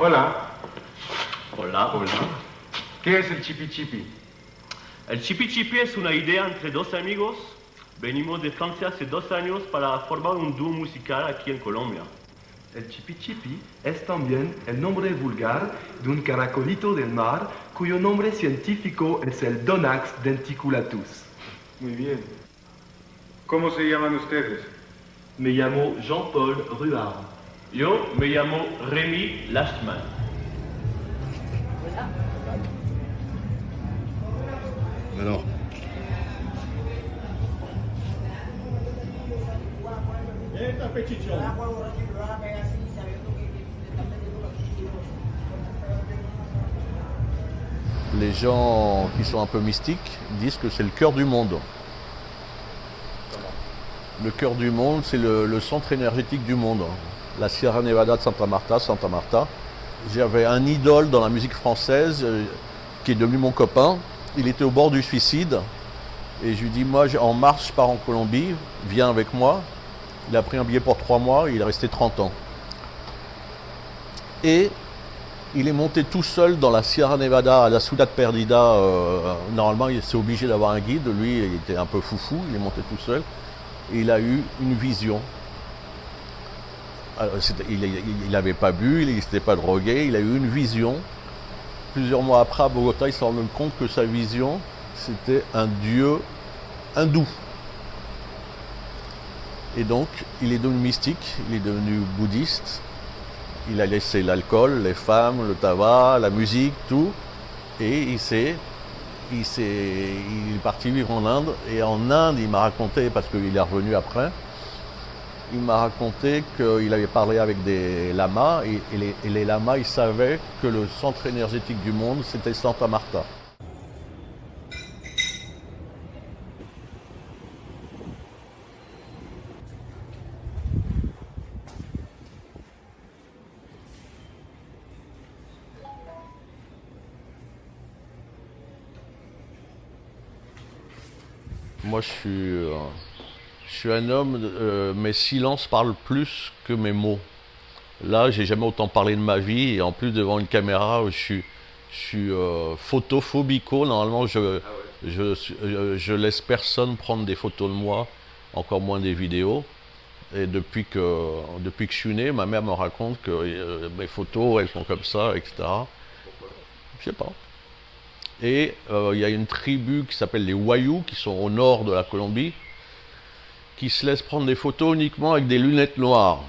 Hola. Hola. Hola. ¿Qué es el chipi chipi? El chipi chipi es una idea entre dos amigos. Venimos de Francia hace 2 años para formar un dúo musical aquí en Colombia. El chipi chipi es también el nombre vulgar de un caracolito del mar cuyo nombre científico es el Donax denticulatus. Muy bien. ¿Cómo se llaman ustedes? Me llamo Jean-Paul Ruard. Yo me llamo Rémi Lastman. Alors. Les gens qui sont un peu mystiques disent que c'est le cœur du monde. Le cœur du monde, c'est le centre énergétique du monde. La Sierra Nevada de Santa Marta. J'avais un idole dans la musique française qui est devenu mon copain. Il était au bord du suicide. Et je lui dis, moi en mars je pars en Colombie, viens avec moi. Il a pris un billet pour 3 mois, il est resté 30 ans. Et il est monté tout seul dans la Sierra Nevada, à la Ciudad Perdida. Normalement, il s'est obligé d'avoir un guide. Lui, il était un peu foufou, il est monté tout seul. Et il a eu une vision. Alors, il n'avait pas bu, il n'était pas drogué, il a eu une vision. Plusieurs mois après, à Bogota, il s'est rendu compte que sa vision, c'était un dieu hindou. Et donc, il est devenu mystique, il est devenu bouddhiste. Il a laissé l'alcool, les femmes, le tabac, la musique, tout. Et il est parti vivre en Inde. Et en Inde, il m'a raconté, parce qu'il est revenu après, il m'a raconté qu'il avait parlé avec des lamas. Et les lamas, ils savaient que le centre énergétique du monde, c'était Santa Marta. Moi, je suis un homme, mes silences parlent plus que mes mots. Là, j'ai jamais autant parlé de ma vie, et en plus devant une caméra, je suis photophobico. Normalement, je laisse personne prendre des photos de moi, encore moins des vidéos. Et depuis que je suis né, ma mère me raconte que mes photos, elles sont comme ça, etc. Je sais pas. Et il y a une tribu qui s'appelle les Wayuu, qui sont au nord de la Colombie, qui se laissent prendre des photos uniquement avec des lunettes noires.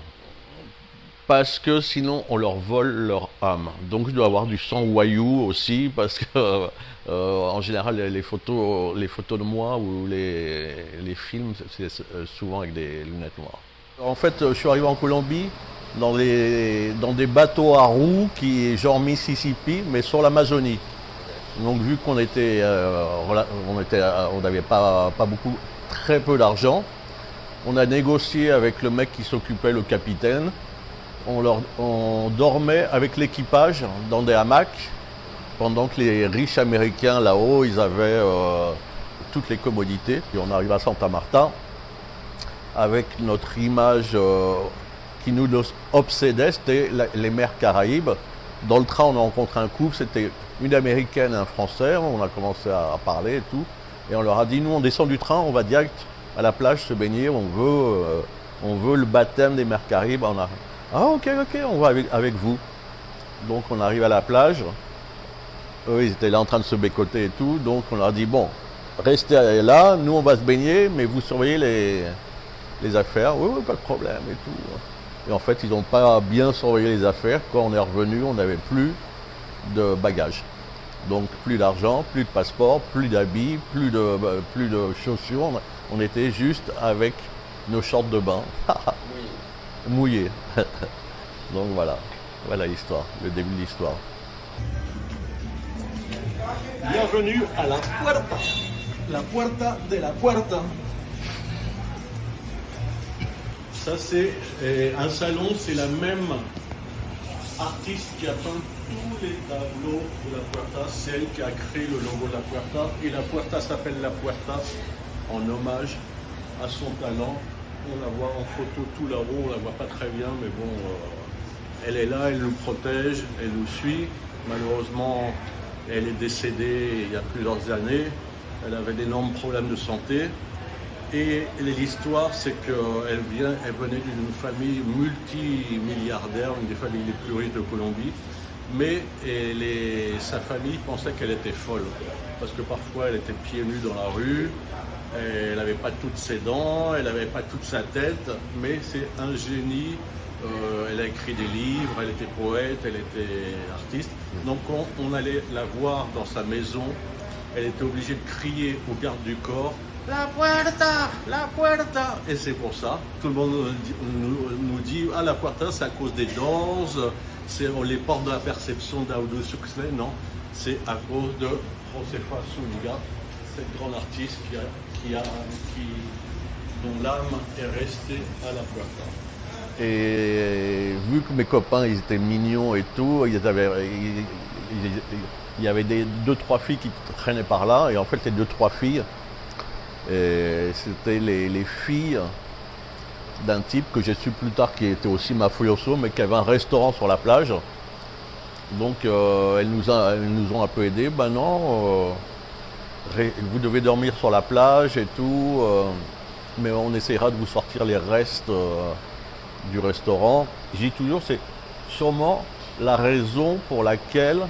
Parce que sinon, on leur vole leur âme. Donc je dois avoir du sang Wayuu aussi, parce que en général, les photos de moi ou les films, c'est souvent avec des lunettes noires. En fait, je suis arrivé en Colombie dans des bateaux à roues, genre Mississippi, mais sur l'Amazonie. Donc vu qu'on était, on n'avait pas beaucoup, très peu d'argent, on a négocié avec le mec qui s'occupait, le capitaine. On dormait avec l'équipage dans des hamacs, pendant que les riches américains là-haut, ils avaient toutes les commodités. Puis on arrive à Santa Marta avec notre image qui nous obsédait, c'était les mers Caraïbes. Dans le train, on a rencontré un couple, c'était une Américaine et un Français. On a commencé à parler et tout. Et on leur a dit, nous, on descend du train, on va direct à la plage se baigner. On veut le baptême des mers Caraïbes. Ah, ok, on va avec vous. Donc, on arrive à la plage. Eux, ils étaient là en train de se bécoter et tout. Donc, on leur a dit, bon, restez là, nous, on va se baigner, mais vous surveillez les affaires. Oui, pas de problème et tout. Et en fait, ils n'ont pas bien surveillé les affaires. Quand on est revenu, on n'avait plus de bagages. Donc plus d'argent, plus de passeport, plus d'habits, plus de chaussures. On était juste avec nos shorts de bain. Mouillés. Donc voilà l'histoire, le début de l'histoire. Bienvenue à la puerta de la puerta. Ça c'est un salon, c'est la même artiste qui a peint tous les tableaux de la Puerta, celle qui a créé le logo de la Puerta. Et la Puerta s'appelle la Puerta en hommage à son talent. On la voit en photo tout là-haut, on la voit pas très bien, mais bon, elle est là, elle nous protège, elle nous suit. Malheureusement, elle est décédée il y a plusieurs années. Elle avait d'énormes problèmes de santé. Et l'histoire, c'est qu'elle venait d'une famille multimilliardaire, une des familles les plus riches de Colombie. Mais sa famille pensait qu'elle était folle. Parce que parfois, elle était pieds nus dans la rue. Elle n'avait pas toutes ses dents, elle n'avait pas toute sa tête. Mais c'est un génie. Elle a écrit des livres, elle était poète, elle était artiste. Donc on allait la voir dans sa maison. Elle était obligée de crier au garde du corps « La puerta! La puerta !» Et c'est pour ça, tout le monde nous dit « Ah, la puerta, c'est à cause des danses, c'est les portes de la perception d'Aldous Huxley. » Non, c'est à cause de Josefa Zúñiga, cette grande artiste dont l'âme est restée à la puerta. Et vu que mes copains ils étaient mignons et tout, il y avait deux, trois filles qui traînaient par là, et en fait les deux, trois filles, c'était les filles d'un type que j'ai su plus tard qui était aussi mafioso, mais qui avait un restaurant sur la plage. Donc elles nous ont un peu aidés. Ben non, vous devez dormir sur la plage et tout, mais on essaiera de vous sortir les restes du restaurant. Je dis toujours, c'est sûrement la raison pour laquelle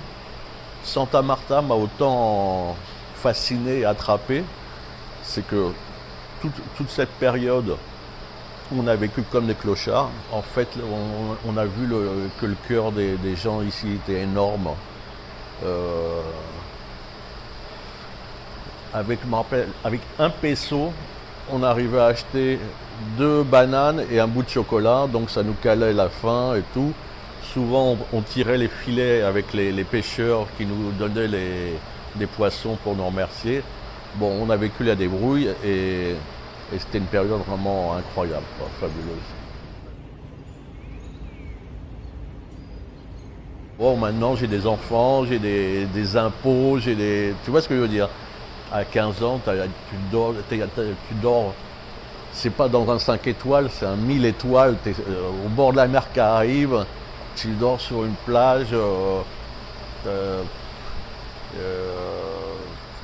Santa Marta m'a autant fasciné et attrapé. C'est que toute cette période où on a vécu comme des clochards, en fait, on a vu que le cœur des gens ici était énorme. Avec 1 peso, on arrivait à acheter 2 bananes et un bout de chocolat, donc ça nous calait la faim et tout. Souvent, on tirait les filets avec les pêcheurs qui nous donnaient des poissons pour nous remercier. Bon, on a vécu la débrouille et c'était une période vraiment incroyable, quoi, fabuleuse. Bon, maintenant, j'ai des enfants, j'ai des impôts, tu vois ce que je veux dire? À 15 ans, tu dors, c'est pas dans un 5 étoiles, c'est un 1000 étoiles, tu es au bord de la mer Caraïbe, tu dors sur une plage,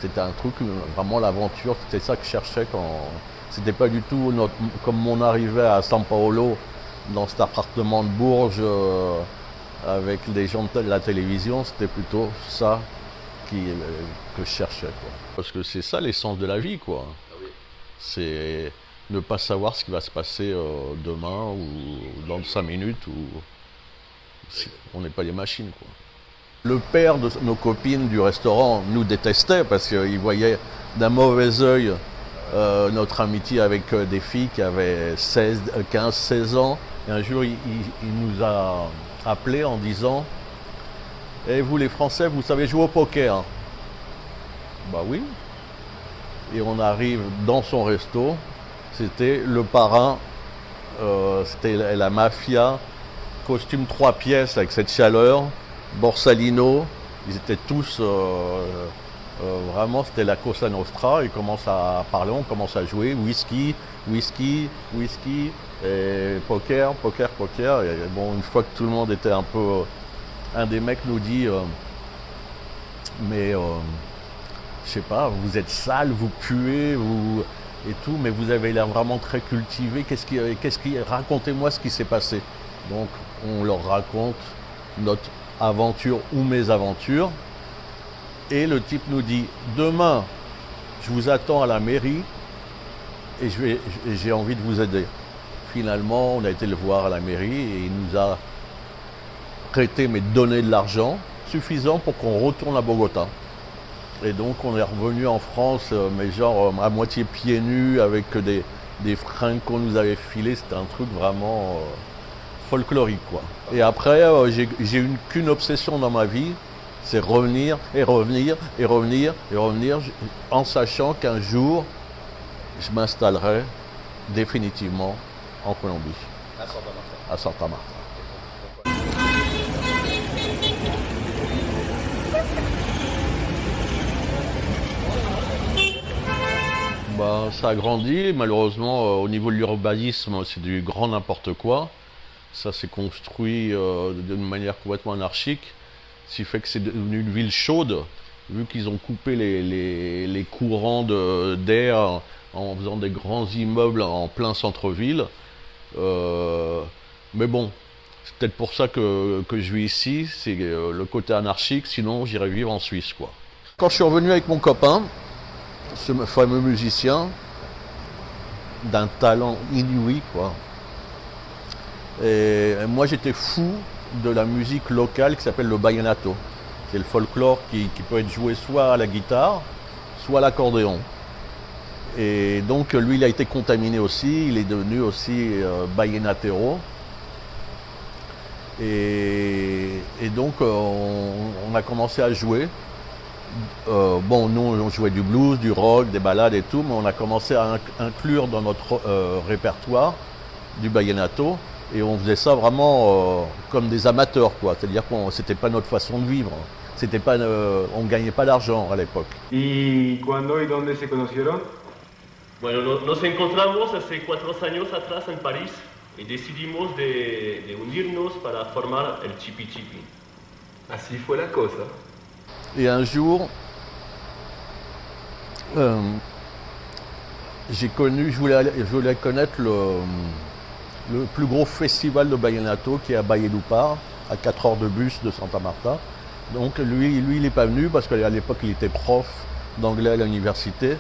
c'était un truc, vraiment l'aventure, c'était ça que je cherchais quand... C'était pas du tout comme mon arrivée à São Paulo, dans cet appartement de Bourges, avec les gens de la télévision, c'était plutôt ça que je cherchais, quoi. Parce que c'est ça l'essence de la vie, quoi. C'est ne pas savoir ce qui va se passer demain ou dans 5 minutes. On n'est pas des machines, quoi. Le père de nos copines du restaurant nous détestait parce qu'il voyait d'un mauvais œil notre amitié avec des filles qui avaient 15, 16 ans. Et un jour, il nous a appelés en disant « Et vous les Français, vous savez jouer au poker ?» Bah oui. Et on arrive dans son resto, c'était le parrain, c'était la mafia, costume 3 pièces avec cette chaleur, Borsalino, ils étaient tous, vraiment c'était la Cosa Nostra, ils commencent à parler, on commence à jouer, whisky, et poker, et bon, une fois que tout le monde était un peu, un des mecs nous dit, mais je sais pas, vous êtes sale, vous puez, et tout, mais vous avez l'air vraiment très cultivé. Racontez-moi ce qui s'est passé. Donc, on leur raconte notre aventure ou mes aventures. Et le type nous dit, demain, je vous attends à la mairie et j'ai envie de vous aider. Finalement, on a été le voir à la mairie et il nous a prêté, mais donné de l'argent suffisant pour qu'on retourne à Bogota. Et donc on est revenu en France, mais genre à moitié pieds nus, avec des fringues qu'on nous avait filées. C'était un truc vraiment folklorique, quoi. Et après, j'ai eu qu'une obsession dans ma vie, c'est revenir, en sachant qu'un jour, je m'installerai définitivement en Colombie. À Santa Marta. Ça a grandi, malheureusement au niveau de l'urbanisme c'est du grand n'importe quoi. ça s'est construit d'une manière complètement anarchique, ce qui fait que c'est devenu une ville chaude, vu qu'ils ont coupé les courants d'air en faisant des grands immeubles en plein centre-ville. Mais bon, c'est peut-être pour ça que je vis ici, c'est le côté anarchique, sinon j'irais vivre en Suisse, quoi. Quand je suis revenu avec mon copain, ce fameux musicien, d'un talent inouï, quoi. Et moi j'étais fou de la musique locale qui s'appelle le vallenato. C'est le folklore qui peut être joué soit à la guitare, soit à l'accordéon. Et donc lui il a été contaminé aussi, il est devenu aussi vallenatero. Et donc on a commencé à jouer. Bon, nous on jouait du blues, du rock, des ballades et tout, mais on a commencé à inclure dans notre répertoire du vallenato. Et on faisait ça vraiment comme des amateurs, quoi. C'est-à-dire que c'était pas notre façon de vivre. C'était pas, on ne gagnait pas d'argent à l'époque. ¿Y cuándo y dónde se conocieron? Bueno, nos encontramos hace 4 años atrás en París y decidimos de unirnos para formar el Chipi Chipi. Así fue la cosa. Et un jour, je voulais connaître le plus gros festival de vallenato qui est à Valledupar, à 4 heures de bus de Santa Marta. Donc lui il n'est pas venu parce qu'à l'époque il était prof d'anglais à l'université.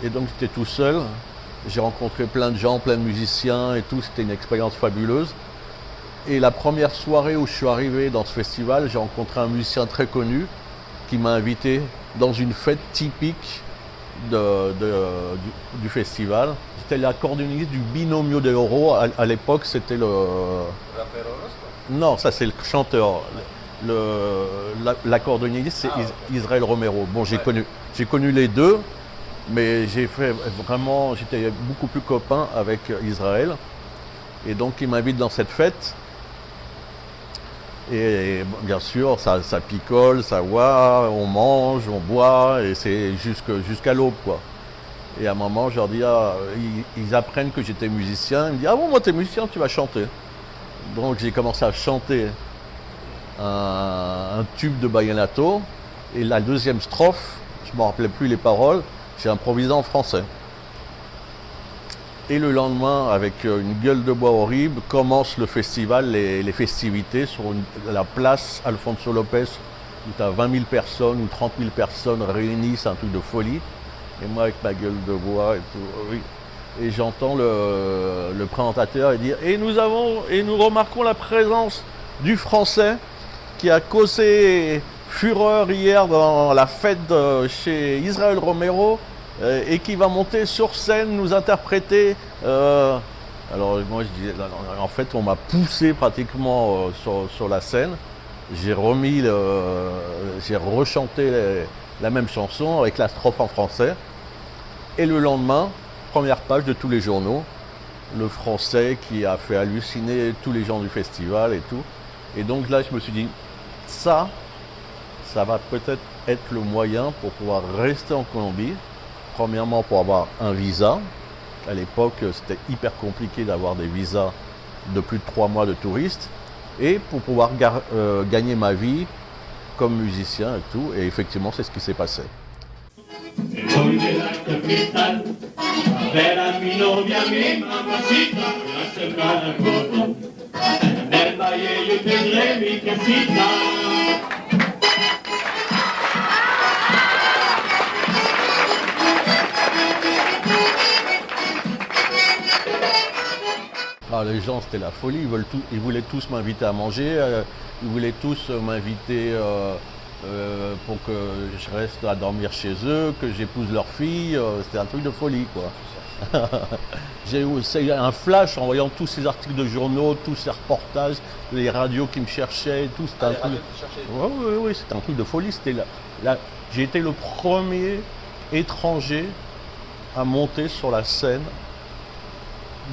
Et donc j'étais tout seul. J'ai rencontré plein de gens, plein de musiciens et tout. C'était une expérience fabuleuse. Et la première soirée où je suis arrivé dans ce festival, j'ai rencontré un musicien très connu qui m'a invité dans une fête typique du festival. C'était l'accordéoniste du Binomio de Oro. À l'époque, c'était le... Non, ça c'est le chanteur. L'accordéoniste, c'est Israël Romero. Bon, j'ai connu les deux, mais j'étais beaucoup plus copain avec Israël. Et donc, il m'invite dans cette fête. Et bien sûr, ça picole, ça voit, on mange, on boit, et c'est jusqu'à l'aube, quoi. Et à un moment, je leur dis, ils apprennent que j'étais musicien. Ils me disent, ah bon, moi t'es musicien, tu vas chanter. Donc j'ai commencé à chanter un tube de vallenato. Et la deuxième strophe, je ne me rappelais plus les paroles, j'ai improvisé en français. Et le lendemain, avec une gueule de bois horrible, commence le festival, les festivités sur la place Alfonso Lopez, où tu as 20 000 personnes ou 30 000 personnes réunies, c'est un truc de folie. Et moi avec ma gueule de bois et tout, oui. Et j'entends le présentateur dire et nous remarquons la présence du français qui a causé fureur hier dans la fête chez Israël Romero et qui va monter sur scène nous interpréter. Alors moi je disais, en fait on m'a poussé pratiquement sur la scène. J'ai rechanté la même chanson avec la strophe en français. Et le lendemain, première page de tous les journaux, le français qui a fait halluciner tous les gens du festival et tout. Et donc là, je me suis dit, ça va peut-être être le moyen pour pouvoir rester en Colombie. Premièrement, pour avoir un visa. À l'époque, c'était hyper compliqué d'avoir des visas de plus de 3 mois de touriste. Et pour pouvoir gagner ma vie comme musicien et tout. Et effectivement, c'est ce qui s'est passé. Voy de la capital a ver a mi novia, mi mamacita, voy a sembrar algodón. En el valle yo tendré mi casita. Ah, les gens, c'était la folie. Ils voulaient tous m'inviter à manger. Ils voulaient tous m'inviter pour que je reste à dormir chez eux, que j'épouse leur fille. C'était un truc de folie, quoi. J'ai eu un flash en voyant tous ces articles de journaux, tous ces reportages, les radios qui me cherchaient et tout. C'était un truc... Oui, c'était un truc de folie. J'ai été le premier étranger à monter sur la scène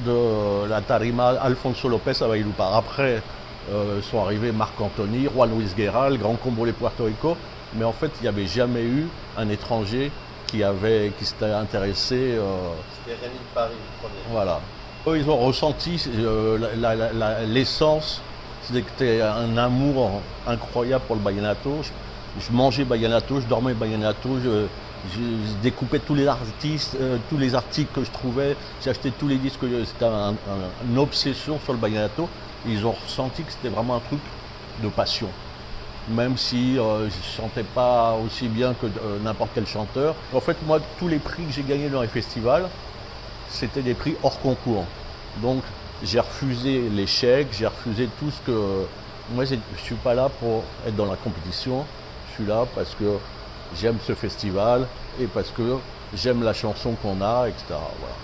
de la tarima Alfonso Lopez à Valledupar. Après sont arrivés Marc Anthony, Juan Luis Guerra, le Grand Combo de Puerto Rico, mais en fait il n'y avait jamais eu un étranger qui s'était intéressé. C'était Rémi de Paris le premier. Voilà. Eux, ils ont ressenti l'essence, c'était un amour incroyable pour le vallenato. Je mangeais vallenato, je dormais vallenato, je découpais tous les artistes, tous les articles que je trouvais, j'ai acheté tous les disques, c'était une obsession sur le vallenato. Ils ont ressenti que c'était vraiment un truc de passion. Même si je ne chantais pas aussi bien que n'importe quel chanteur. En fait, moi, tous les prix que j'ai gagnés dans les festivals, c'était des prix hors concours. Donc, j'ai refusé les chèques, j'ai refusé tout ce que... Moi, je ne suis pas là pour être dans la compétition. Je suis là parce que j'aime ce festival et parce que j'aime la chanson qu'on a, etc. Voilà.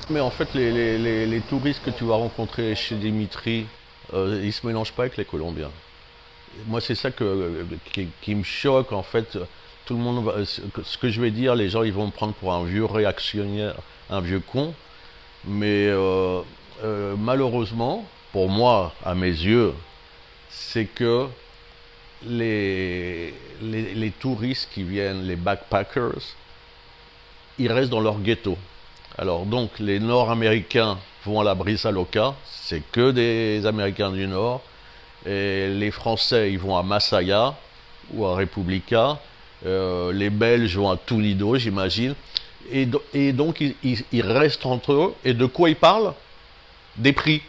Mais en fait, les touristes que tu vas rencontrer chez Dimitri, ils ne se mélangent pas avec les Colombiens. Moi, c'est ça qui me choque, en fait. Tout le monde va, ce que je vais dire, les gens ils vont me prendre pour un vieux réactionnaire, un vieux con. Mais malheureusement, pour moi, à mes yeux, c'est que les touristes qui viennent, les backpackers, ils restent dans leur ghetto. Alors donc, les Nord-Américains vont à la Brisa Loca, c'est que des Américains du Nord. Et les Français, ils vont à Masaya ou à República. Les Belges vont à Toledo, j'imagine. Et donc, ils restent entre eux. Et de quoi ils parlent? Des prix.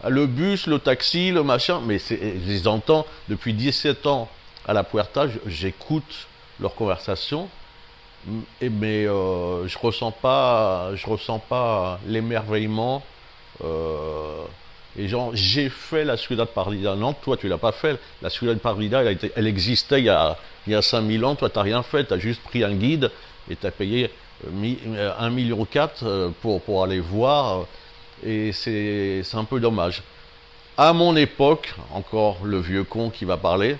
Le bus, le taxi, le machin. Mais je les entends depuis 17 ans à la Puerta. J'écoute leurs conversations. Mais je ressens pas l'émerveillement. Et genre, j'ai fait la Ciudad Perdida. Non, toi, tu l'as pas fait. La Ciudad Perdida, elle existait il y a 5000 ans. Toi, tu n'as rien fait. Tu as juste pris un guide et tu as payé 1,4 million pour aller voir. Et c'est un peu dommage. À mon époque, encore le vieux con qui va parler,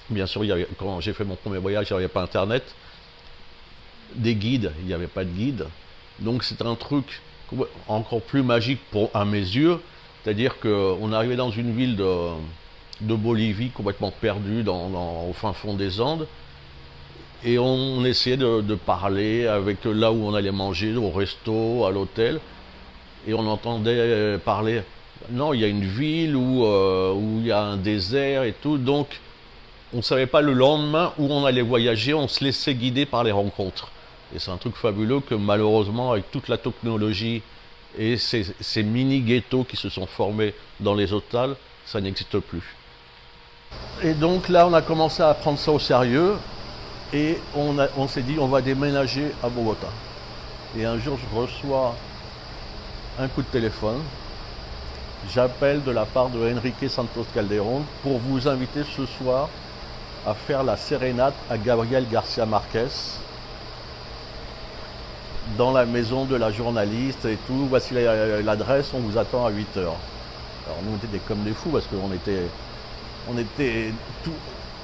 bien sûr, quand j'ai fait mon premier voyage, il n'y avait pas Internet. Des guides, il n'y avait pas de guide. Donc, c'est un truc encore plus magique à mes yeux. C'est-à-dire qu'on arrivait dans une ville de Bolivie complètement perdue au fin fond des Andes et on essayait de parler avec là où on allait manger, au resto, à l'hôtel, et on entendait parler. Non, il y a une ville où il y a un désert et tout, donc on ne savait pas le lendemain où on allait voyager, on se laissait guider par les rencontres. Et c'est un truc fabuleux que malheureusement, avec toute la technologie et ces mini-ghettos qui se sont formés dans les hôtels, ça n'existe plus. Et donc là, on a commencé à prendre ça au sérieux et on s'est dit on va déménager à Bogota. Et un jour, je reçois un coup de téléphone. J'appelle de la part de Enrique Santos Calderón pour vous inviter ce soir à faire la sérénade à Gabriel García Márquez dans la maison de la journaliste et tout. Voici l'adresse, on vous attend à 8h. Alors nous, on était comme des fous parce qu'on était tout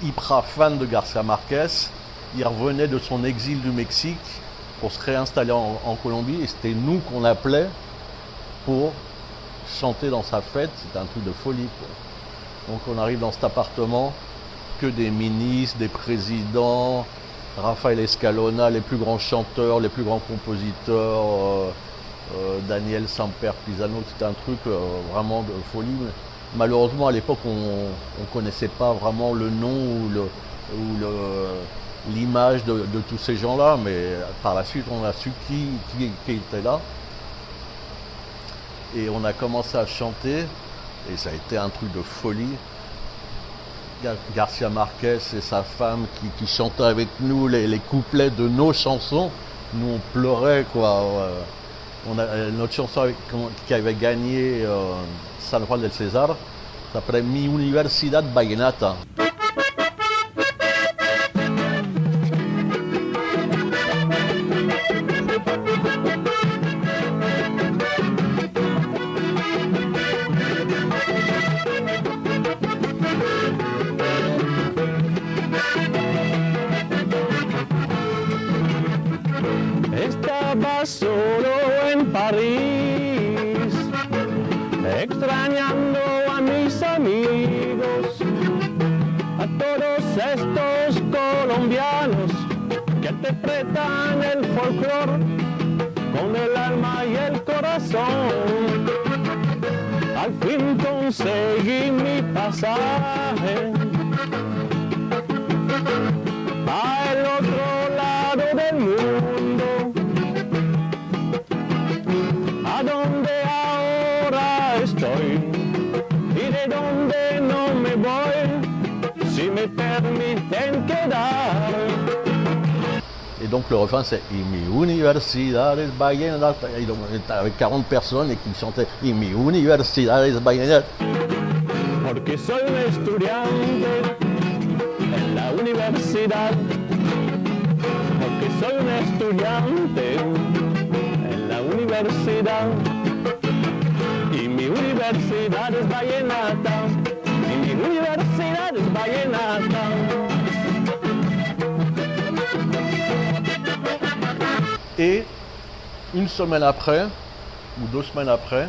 hyper fans de García Márquez. Il revenait de son exil du Mexique pour se réinstaller en Colombie et c'était nous qu'on appelait pour chanter dans sa fête. C'était un truc de folie, quoi. Donc on arrive dans cet appartement, que des ministres, des présidents, Rafael Escalona, les plus grands chanteurs, les plus grands compositeurs, Daniel Samper Pisano, c'était un truc vraiment de folie. Mais malheureusement, à l'époque, on ne connaissait pas vraiment le nom ou l'image de tous ces gens-là, mais par la suite, on a su qui était là. Et on a commencé à chanter, et ça a été un truc de folie. García Márquez et sa femme qui chantaient avec nous les couplets de nos chansons. Nous, on pleurait, quoi. Notre chanson qui avait gagné San Juan del César s'appelait Mi Universidad Vallenata. Estaba solo en París, extrañando a mis amigos, a todos estos colombianos que interpretan el folclore con el alma y el corazón. conseguí mi pasaje al otro lado del mundo, a donde ahora estoy y de donde no me voy, si me permiten quedar. Et donc le refrain c'est « Y mi universidad es vallenata » et donc on était avec 40 personnes et qui chantaient « Y mi universidad es vallenata ». Porque soy un estudiante en la universidad, porque soy un estudiante en la universidad, y mi universidad es vallenata, y mi universidad es vallenata. Et une semaine après, ou 2 semaines après,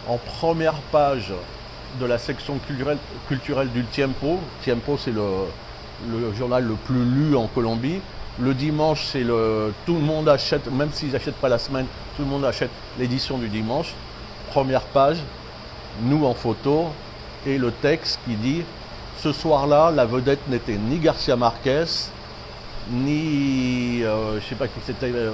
en première page de la section culturelle du Tiempo, Tiempo c'est le journal le plus lu en Colombie, le dimanche c'est tout le monde achète, même s'ils n'achètent pas la semaine, tout le monde achète l'édition du dimanche, première page, nous en photo, et le texte qui dit « Ce soir-là, la vedette n'était ni Garcia Marquez, ni, je ne sais pas qui c'était le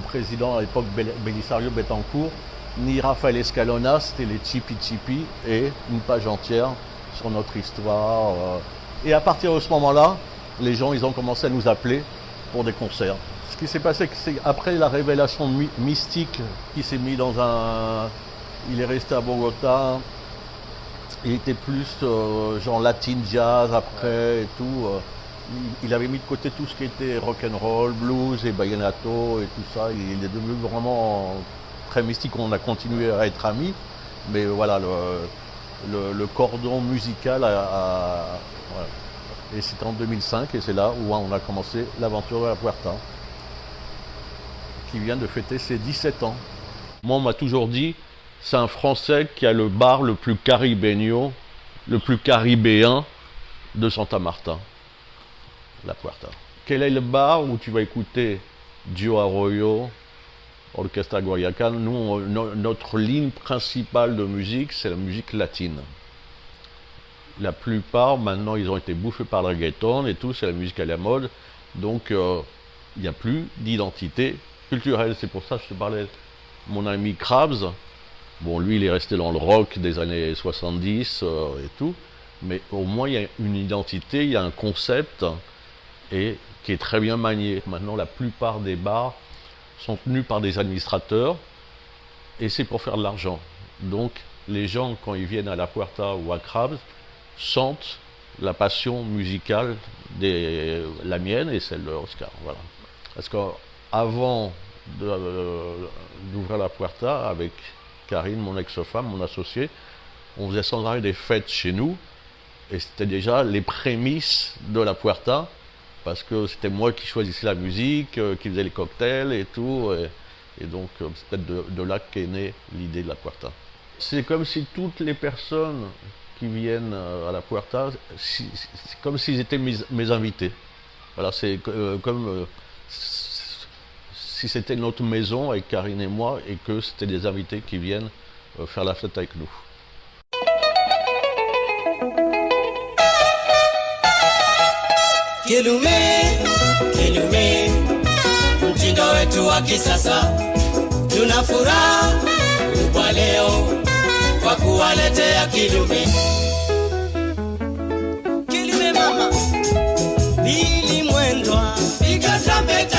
président à l'époque, Belisario Betancourt, ni Rafael Escalona, c'était les Chipi Chipi, et une page entière sur notre histoire. Et à partir de ce moment-là, les gens ils ont commencé à nous appeler pour des concerts. Ce qui s'est passé, c'est après la révélation mystique qui s'est mis dans un... Il est resté à Bogota, il était plus genre latin jazz après et tout. Il avait mis de côté tout ce qui était rock'n'roll, blues et vallenato et tout ça. Il est devenu vraiment très mystique. On a continué à être amis, mais voilà, le cordon musical voilà. Et c'était en 2005 et c'est là où on a commencé l'aventure de la Puerta, qui vient de fêter ses 17 ans. Moi, on m'a toujours dit, c'est un Français qui a le bar le plus caribéen de Santa Marta. La Puerta. Quel est le bar où tu vas écouter Gio Arroyo, Orquesta Guayacán? Nous, notre ligne principale de musique, c'est la musique latine. La plupart, maintenant, ils ont été bouffés par le reggaeton et tout, c'est la musique à la mode. Donc, il n'y a plus d'identité culturelle. C'est pour ça que je te parlais de mon ami Krabs. Bon, lui, il est resté dans le rock des années 70 et tout. Mais au moins, il y a une identité, il y a un concept et qui est très bien manié. Maintenant, la plupart des bars sont tenus par des administrateurs et c'est pour faire de l'argent. Donc, les gens, quand ils viennent à la Puerta ou à Krabs, sentent la passion musicale, la mienne et celle de Oscar. Voilà. Parce qu'avant d'ouvrir la Puerta, avec Karine, mon ex-femme, mon associé, on faisait sans arrêt des fêtes chez nous et c'était déjà les prémices de la Puerta. Parce que c'était moi qui choisissais la musique, qui faisais les cocktails et tout. Et donc, c'est peut-être de là qu'est née l'idée de la Puerta. C'est comme si toutes les personnes qui viennent à la Puerta, c'est comme s'ils étaient mes invités. Voilà, c'est comme si c'était notre maison avec Karine et moi et que c'était des invités qui viennent faire la fête avec nous. Kilume, mtindo wetu wa kisasa, tuna furaha kubwa leo kwa kuwaletea Kilume. Kilume mama, Bili Mwendwa, piga trumpeta.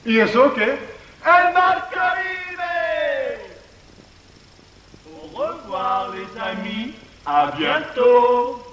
¿Y eso qué? ¡El Mar Caribe! Au revoir les amis, à bientôt!